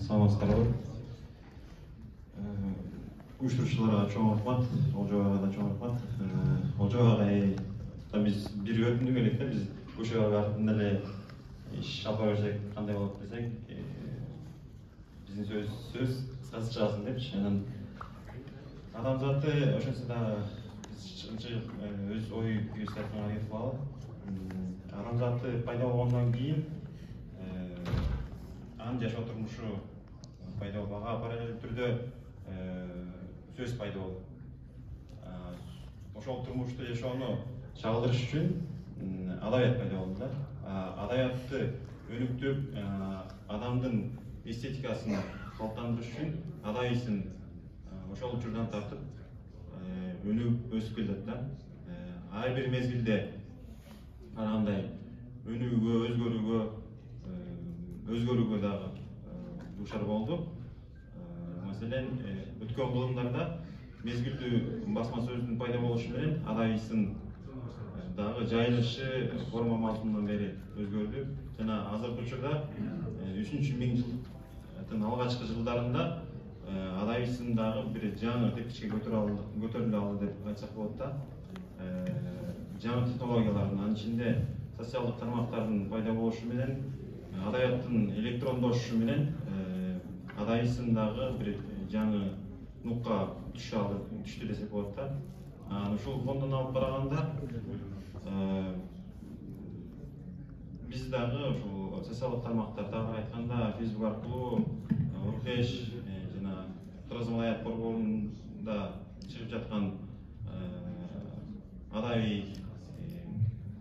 Саламатсыздарбы. Уюштуруучуларга чоң рахмат, Олжобайга да чоң рахмат. Олжобайга биз бир өтүндүк элек да, биз Көчөгө артында эле иш алып берсек кандай болот десек, биздин сөз кыскасы чыгасын депчи. Анан адамзаты ошонсо да өз ой пикирибизди айтканга аракет кылалы. Адамзаты пайда болгондон кийин анын жашоо турмушу пайда болуп, ага параллелдүү түрдө сөз пайда болду. Ошол турмушту жашоону чагылдырыш үчүн адабият пайда болду да. Адабиятты өнүктүп, адамдын эстетикасын калыптандырыш үчүн адабийсин ошол учурдан тартып өнүгүп өсүп келет да. Ар бир мезгилде анандай өнүгүүгө, өзгөрүүгө дагы дуушар болду. Маселен, өткөн кылымдарда мезгилдүү басма сөздүн пайда болушу менен адабийсин дагы жайылышы форма мазмунунан бери өзгөрдү. Жана азыркы учурда 3-миң жылдын алгачкы жылдарында адабийсин дагы бир жаңы тепкичке көтөрүлө алды деп айтсак болот да. Жаңы технологиялардын, анын ичинде социалдык тармактардын пайда болушу менен, адабияттын электрондошушу менен адабийсин дагы бир жаңы нукка түштү десек болот да. Ушул фондон алып караганда биз дагы ушул социалдык тармактар, тагы айтканда Facebook аркылуу Оркеш жана Туразым аят борборунда чыгып жаткан адабий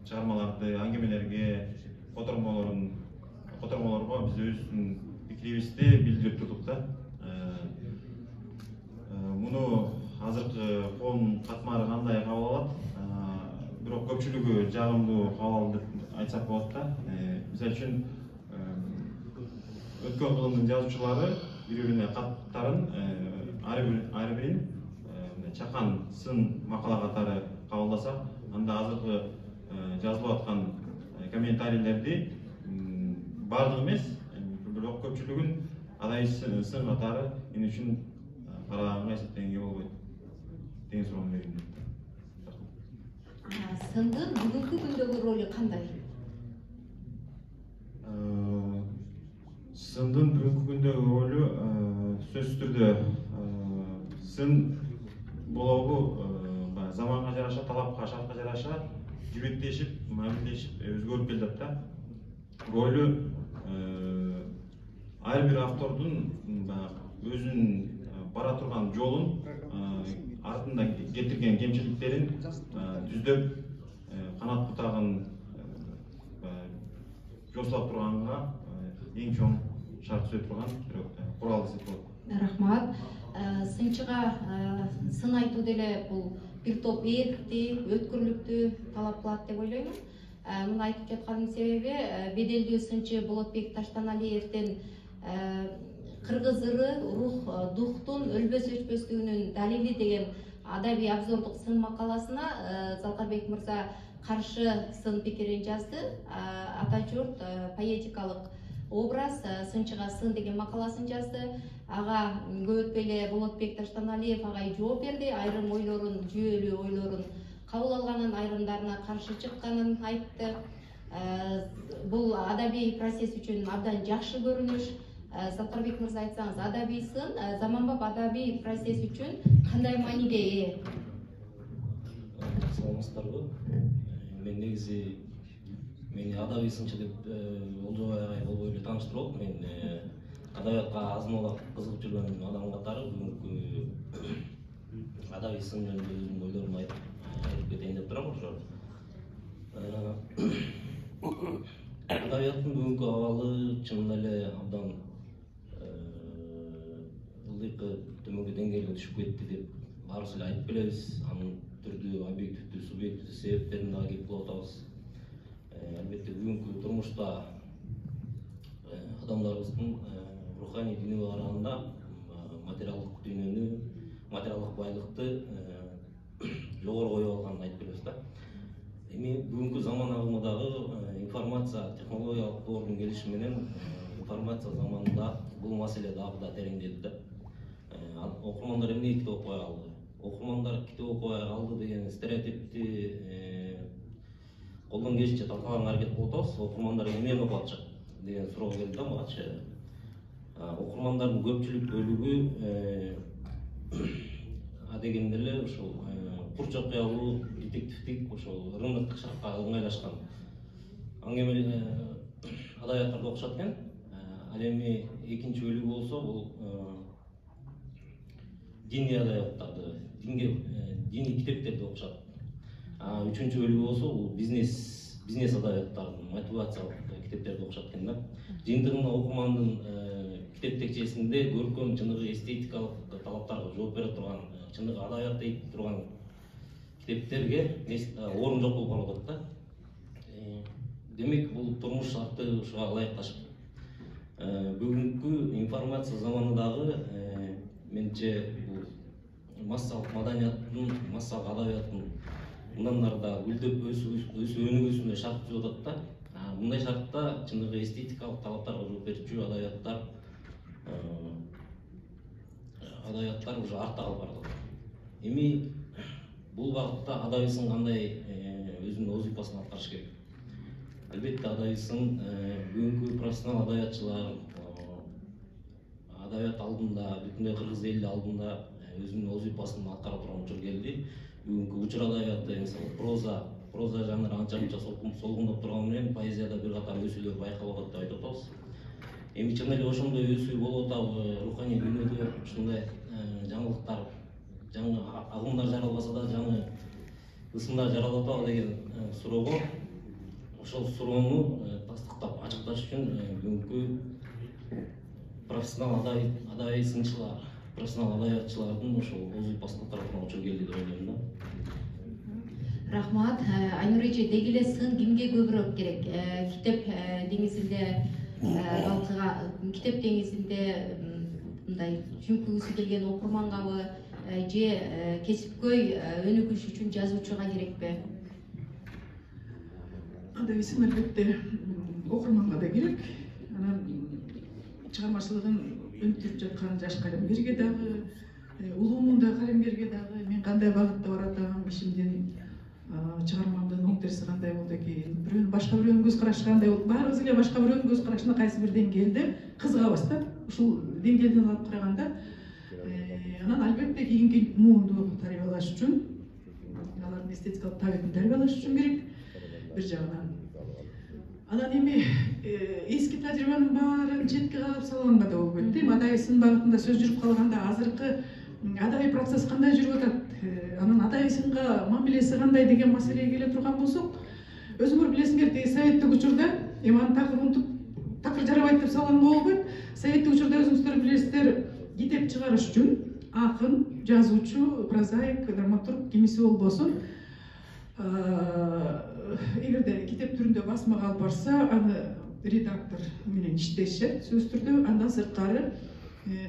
чыгармаларды, аңгемелерге, котормолорго биз өзүбүздүн пикирибизди билдирип турдук да. Муну азыркы фон катмары кандай кабыл алат? Бирок көпчүлүгү жагымдуу кабыл алды деп айтсак болот да. Мисалы үчүн өткөн кылымдын жазуучулары бири-бирине каттарын ар бирин чакан сын макала катары кабылдасак, анда азыркы жазылып аткан комментарийлерди баардыгы эмес, бирок көпчүлүгүн адабий сын катары мен үчүн караганга эсептегенге болбойт деген суроону берейин. Сындын бүгүнкү күндөгү ролу кандай? Сындын бүгүнкү күндөгү ролу сөзсүз түрдө сын болобу заманга жараша, талапка, шартка жараша жибеттешип, мамилдешип өзгөрүп келет да. Ролу ар бир автордун өзүнүн бара турган жолун, артында кетирген кемчиликтерин түздөп, канат бутагын жосулап турганга эң чоң шарт түзө турган курал десек болот. Рахмат. Сынчыга сын айтуу деле бул бир топ эркти, өткүрлүктү талап кылат деп ойлоймун. Муну айтып жатканымдын себеби беделдүү сынчы Болотбек Таштаналиевдин Кыргыз ыры рух духтун өлбөс өчпөстүгүнүн далили деген адабий обзордук сын макаласына Залкарбек мырза каршы сын пикирин жазды. Ата журт поэтикалык образ сынчыга сын деген макаласын жазды. Ага көп өтпөй эле Болотбек Таштаналиев агай жооп берди. Айрым ойлорун, жүйөлүү ойлорун кабыл алганын, айрымдарына каршы чыкканын айтты. Бул адабий процесс үчүн абдан жакшы көрүнүш. Залкарбек мырза, айтсаңыз, адабий сын заманбап адабий процесс үчүн кандай мааниге ээ? Саламатсыздарбы? Мен негизи мени адабий сынчы деп Олжобай агай болбой эле тааныштырып, мен адабиятка азын-аулак кызыгып жүргөн адам катары бүгүнкү адабий сын жөнүндө өзүмдүн ойлорумду айтып кетейин деп турам. Ошо адабияттын бүгүнкү абалы чынында эле абдан ылдыйкы төмөнкү деңгээлге түшүп кетти деп баарыбыз эле айтып келебиз. Анын түрдүү, объективдүү, субъективдүү себептерин дагы келип атабыз. Албетте бүгүнкү турмушта адамдарыбыздын руханий дүйнөгө караганда материалдык дүйнөнү, материалдык байлыкты жогору коюп алганын айтып келебиз да. Эми бүгүнкү заман агымы дагы информация технологиялык доордун келиши менен информация заманында бул маселе дагы да тереңдеди да. Окурмандар эмне китеп окубай калды? Окурмандар китеп окубай калды деген стереотипти колдон келишинче талкалаганга аракет кылып атабыз. Окурмандар эмнени окуп атышат деген суроо келди да магачы. Окурмандардын көпчүлүк бөлүгү дегенде эле ушул курч окуялуу, детективдик, ошол рыноктук шаркка ыңгайлашкан аңгеме адабияттарды окушат экен. Ал эми экинчи бөлүгү болсо бул диний адабияттарды, диний китептерди окушат. Үчүнчү бөлүгү болсо бул бизнес адабияттардын, мотивациялык китептерди окушат экен да. Жыйынтыгында окурмандын китеп текчесинде көркөм, чыныгы эстетикалык талаптарга жооп бере турган, чыныгы адабият дейт турган китептерге орун жок болуп калып атат да. Демек бул турмуш шарты ушуга ылайыкташып. Бүгүнкү информация заманындагы менче бул массалык маданияттын, массалык адабияттын мындан ары да гүлдөп өнүгүүсүнө шарт түзүп атат да. Мындай шартта чыныгы эстетикалык талаптарга жооп берүүчү адабияттар уже артта калып барат. Эми бул багытта адабий сын кандай өзүнүн вазифасын аткарыш керек? Албетте адабий сын бүгүнкү профессионал адабиятчылар адабият алдында, бүтүндөй кыргыз эли алдында өзүнүн вазифасын аткара турган учур келди. Бүгүнкү учур адабияты, мисалы проза жанры анча-мынча солгундоп турганы менен поэзияда бир катар өсүүлөр байкалып атат деп айтып атабыз. Эми чын эле ошондой өсүү болуп атабы, руханий дүйнөдө ушундай жаңылыктар, жаңы агымдар жаралбаса да жаңы ысымдар жаралып атабы деген суроого, ошол суроону тастыктап ачыкташ үчүн бүгүнкү профессионал адабий сынчылар, профессионал адабиятчылардын ошол вазифасын аткара турган учур келди деп ойлойм да. Рахмат. Айнур эже, деги эле сын кимге көбүрөөк керек? Китеп деңизинде балкыга, китеп деңизинде мындай чүңкүгүсү келген окурмангабы же кесипкөй өнүгүш үчүн жазуучуга керекпи? Адабий сын албетте окурманга да керек. Анан чыгармачылыгын өнүктүрүп жаткан жаш калемгерге дагы, улуумунда калемгерге дагы мен кандай багытта баратам, ишимдин чыгармамдын оң терси кандай болду экен, бирөөнүн башка бирөөнүн көз карашы кандай болду, баарыбыз эле башка бирөөнүн көз карашына кайсы бир деңгээлде кызыгабыз да. Ушул деңгээлден алып караганда анан албетте кийинки муунду тарбиялаш үчүн, алардын эстетикалык табитин тарбиялаш үчүн керек бир жагынан. Анан эми эски тажрыйбанын баарын четке кагып салганга да болбойт. Адабий сын багытында сөз жүрүп калганда азыркы адабий процесс кандай жүрүп атат, анан адабий сынга мамилеси кандай деген маселеге келе турган болсок, өзүңөр билесиңер, тиги советтик учурда, эми аны такыр унутуп, такыр жарабайт деп салганга болбойт. Советтик учурда өзүңүздөр билесиздер, китеп чыгарыш үчүн акын, жазуучу, прозаик, драматург кимиси болбосун, эгерде китеп түрүндө басмага алып барса, аны редактор менен иштешет сөз түрдө, андан сырткары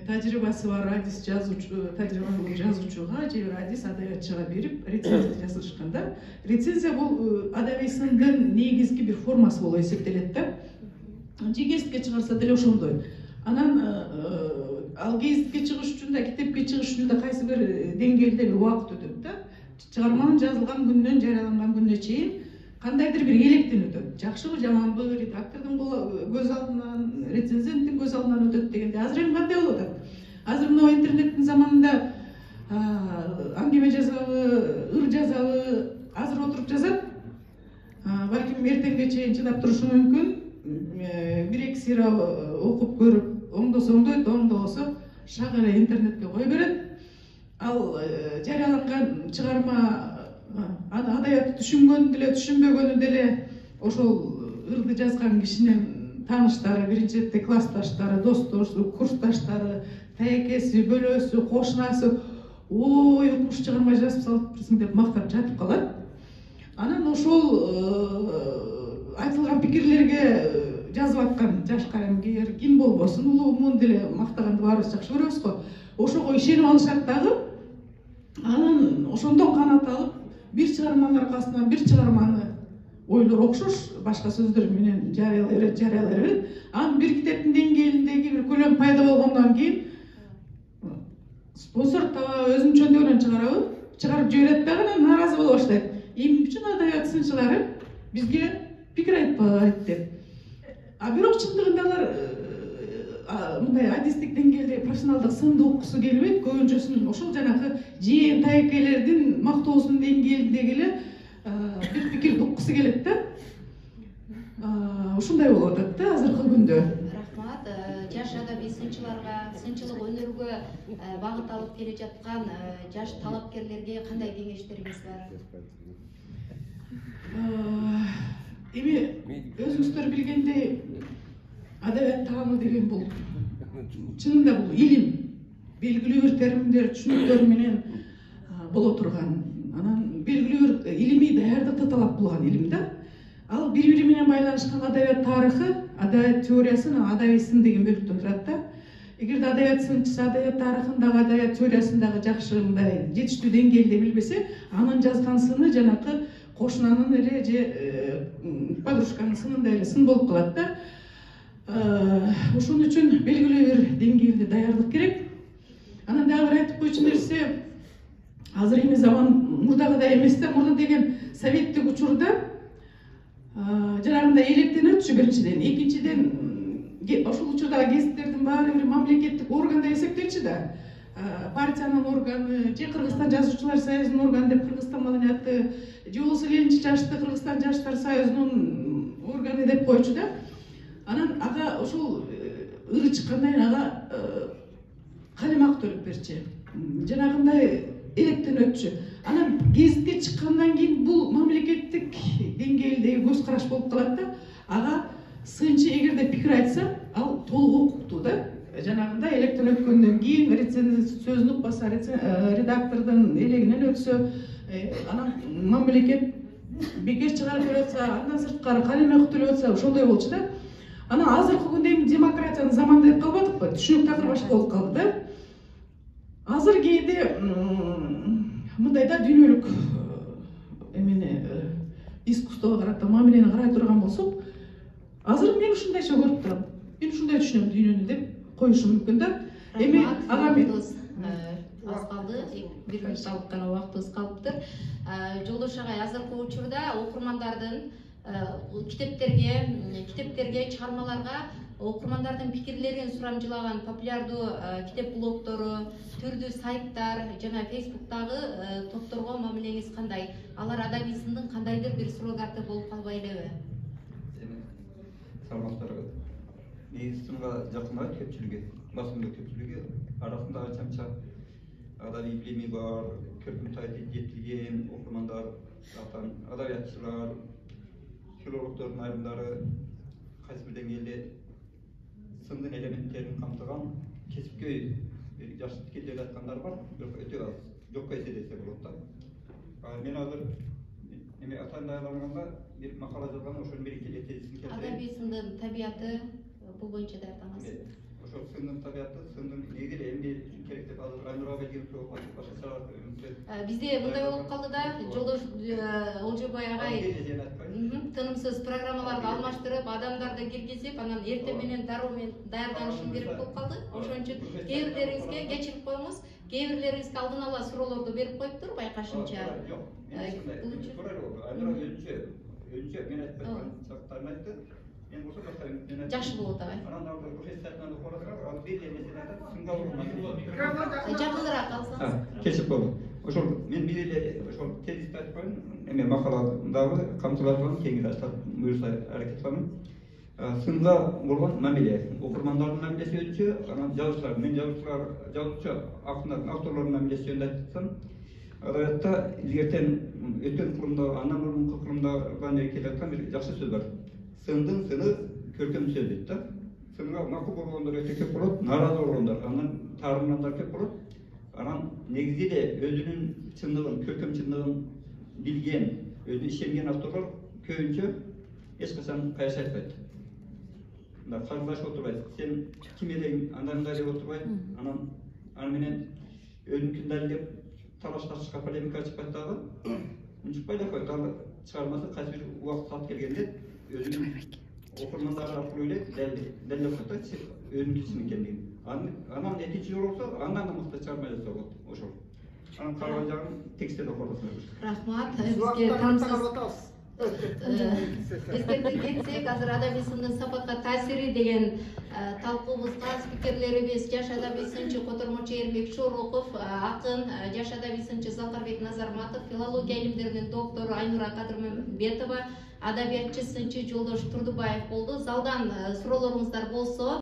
тажрыйбасы бар адис тажрыйбалуу жазуучуга же бир адис адабиятчыга берип рецензия жазышканда, рецензия бул адабий сындын негизги бир формасы болуп эсептелет да. Же гезитке чыгарса деле ошондой. Анан ал гезитке чыгыш үчүн да, китепке чыгыш үчүн да кайсы бир деңгээлде бир убакыт өтөт да. Чыгарманын жазылган күндөн жарыяланган күнүнө чейин кандайдыр бир электен өтөт. Жакшыбы, жаманбы, редактордун көз алдынан, рецензенттин көз алдынан өтөт дегенде, азыр эми кандай болуп атат? Азыр мына интернеттин заманында аңгеме жазабы, ыр жазабы, азыр отуруп жазат. Балким эртеңге чейин чыдап турушу мүмкүн. Бир-эки сыйра окуп көрүп, оңдосо оңдойт, оңдобосо шак эле интернетке кое берет. Ал жарыяланган чыгарма адабиятты түшүнгөнү деле, түшүнбөгөнү деле ошол ырды жазган кишинин тааныштары, биринчи четте классташтары, достошу, курсташтары, таекеси, бөлөсү, кошунасы, ой, укмуш чыгарма жазып салыпсың деп мактап жатып калат. Анан ошол айтылган пикирлерге жазып аткан жаш калемгер ким болбосун, улуумун деле мактаганды баарыбыз жакшы көрөбүз го. Ошого ишенип алышат дагы. Анан ошондон канат алып, бир чыгарманын аркасынан бир чыгарманы ойлор окшош, башка сөздөр менен жарыялай берет. Анын бир китептин деңгээлиндеги бир көлөм пайда болгондон кийин спонсор таба өзүнүн чөндөгүнөн чыгарып жиберет дагы нааразы боло баштайт. Эмне үчүн адабият сынчылары бизге пикир айтпайт деп. А бирок чындыгында алар мындай адистик деңгээлде профессионалдык сынды окугусу келбейт. Көбүнчөсүн ошол жанагы жээн тайкелердин мактоосунун деңгээлиндеги эле бир пикирди уккусу келет да. Ушундай болуп атат да азыркы күндө. Рахмат. Жаш адабий сынчыларга, сынчылык өнөргө багыт алып келе жаткан жаш талапкерлерге кандай кеңештериңиз бар? Эми өзүңүздөр билгендей адабият таануу деген бул чынында бул илим, белгилүү бир терминдер, түшүнүктөр менен боло турган, анан белгилүү бир илимий даярдыкты талап кылган илим да. Ал бири-бири менен байланышкан адабият тарыхы, адабият теориясы, адабий сын деген бөлүктөн турат да. Эгерде адабият сынчысы адабият тарыхындагы, адабият теориясындагы жакшы мындай жетиштүү деңгээлде билбесе, анын жазган сыны жанакы кошунанын эле же подружканын сынындай эле сын болуп калат да. Ошон үчүн белгилүү бир деңгээлде даярдык керек. Анан дагы бир айтып койчу нерсе, азыр эми заман мурдагыдай эмес да. Мурда деген советтик учурда жанагындай электен өтчү биринчиден, экинчиден ошол учурдагы гезиттердин баары бир мамлекеттик органда эсептелчү да. Партиянын органы, же Кыргызстан жазуучулар союзунун органы деп Кыргызстан маданияты, же болбосо Ленинчи жашты Кыргызстан жаштар союзунун органы деп койчу да. Анан ага ошол ыры чыккандан кийин ага калемак төлөп берчи. Жанагындай электен өтчү. Анан гезитке чыккандан кийин бул мамлекеттик деңгээлдеги көз караш болуп калат да. Ага сынчы эгерде пикир айтса, ал толук укуктуу да. Жанагындай электен өткөндөн кийин рецензия сөзүн укпаса, редактордун элегинен өтсө, анан мамлекет бекер чыгарып берип атса, андан сырткары калемак төлөп атса, ошондой болчу да. Анан азыркы күндө эми демократиянын заманы деп калбадыкпы? Түшүнүк такыр башка болуп калды да. Азыр кээде мындай да дүйнөлүк эмени искусствого карата мамилени карай турган болсок, азыр мен ушундайча көрүп турам. Мен ушундай түшүнөм дүйнөнү деп коюшум мүмкүн да. Эми ага мен аз калды, 1 минутталык гана убактыбыз калыптыр. Жолдош агай, азыркы учурда окурмандардын китептерге, чыгармаларга окурмандардын пикирлерин сурамжылаган популярдуу китеп блогтору, түрдүү сайттар жана Facebook'тагы топторго мамилеңиз кандай? Алар адабий сындын кандайдыр бир суррогаты болуп калбай элеби? Саламаттарга. Негизи сынга жакынайт көпчүлүгү, басымдуу көпчүлүгү арасында чамча адабий билими бар, көркөм тарихи жетилген окурмандар, адабиятчылар, филологдордун айрымдары кайсы бир деңгээлде сындын элементтерин камтыган кесипкөй жаш тикелдеп аткандар бар, бирок өтө аз, жокко эсе десе болот да. Мен азыр эми атайын даярданганда бир макала жазган, ошол мерекелик тезисин келтирейин. Адабий сындын табияты бул боюнча даярдаңыз. Ошол сындын табияты, сындын негизи эмне үчүн керек деп азыр Айнура белгилеп коюп атат. Башкача Бизде мындай болуп калды да, жолдош Олжобай агай тынымсыз программаларды алмаштырып, адамдарды киргизип, анан эртең менен дароо даярданышым керек болуп калды. Ошон үчүн кээ бирлериңизге кечирип коюңуз, кээ бирлериңизге алдын ала суроолорду берип коюптур, байкашымча. Айнура өзүнчө мен айтпайм, чактарын айтты. Мен болсо башка Жакшы болот агай. Анан ал ошол сайтынан окуп ал бир нерсени айтат, сынга болгон. Жакыныраак алсаңыз. Кесип болду. Ошол мен бир эле ошол тезисти айтып коеюн, эме макаладагы камтылган кеңири айтып буюрса аракет кылам. Сынга болгон мамиле, окурмандардын мамилеси өзүнчө, анан жазуучулар, мен жазуучу авторлордун мамилеси жөнүндө айтсам, адабиятта илгертен өткөн кылымда, андан мурунку кылымдардан бери келе аткан бир жакшы сөз бар. Сындын сыны көркөм сөз дейт да. Сынга макул болгондор өтө көп болот, нааразы болгондор, андан таарынгандар көп болот. Анан негизи эле өзүнүн чындыгын, көркөм чындыгын билген, өзүнө ишенген авторлор көбүнчө эч качан кайшы айтпайт. Мында каргылашып отурбайт. Сен ким элең, андай деп отурбайт. Анан аны менен өзүнүкүн далилдеп талаш тартышка полемика чыкпайт дагы. Унчукпай эле койот. Ал чыгармасы кайсы бир убакыт саат келгенде өзүнүн окурмандары аркылуу эле далилдеп коет да өзүнүн экендигин. Анан экинчи жолу болсо андан да мыкты чыгарма жасап болот ошол. Анан калган жагын текстте окуyorsunuz. Рахмат. Бизге камсыз эскертип кетсек, азыр адабий сындын сапатка таасири деген талкуубузга спикерлерибиз жаш адабий сынчы Котормочу Эрмек Шороков, акын жаш адабий сынчы Залкарбек Назарматов, филология илимдеринин доктору Айнура Кадырмамбетова, адабиятчы сынчы Жолдош Турдубаев болду. Залдан суроолоруңуздар болсо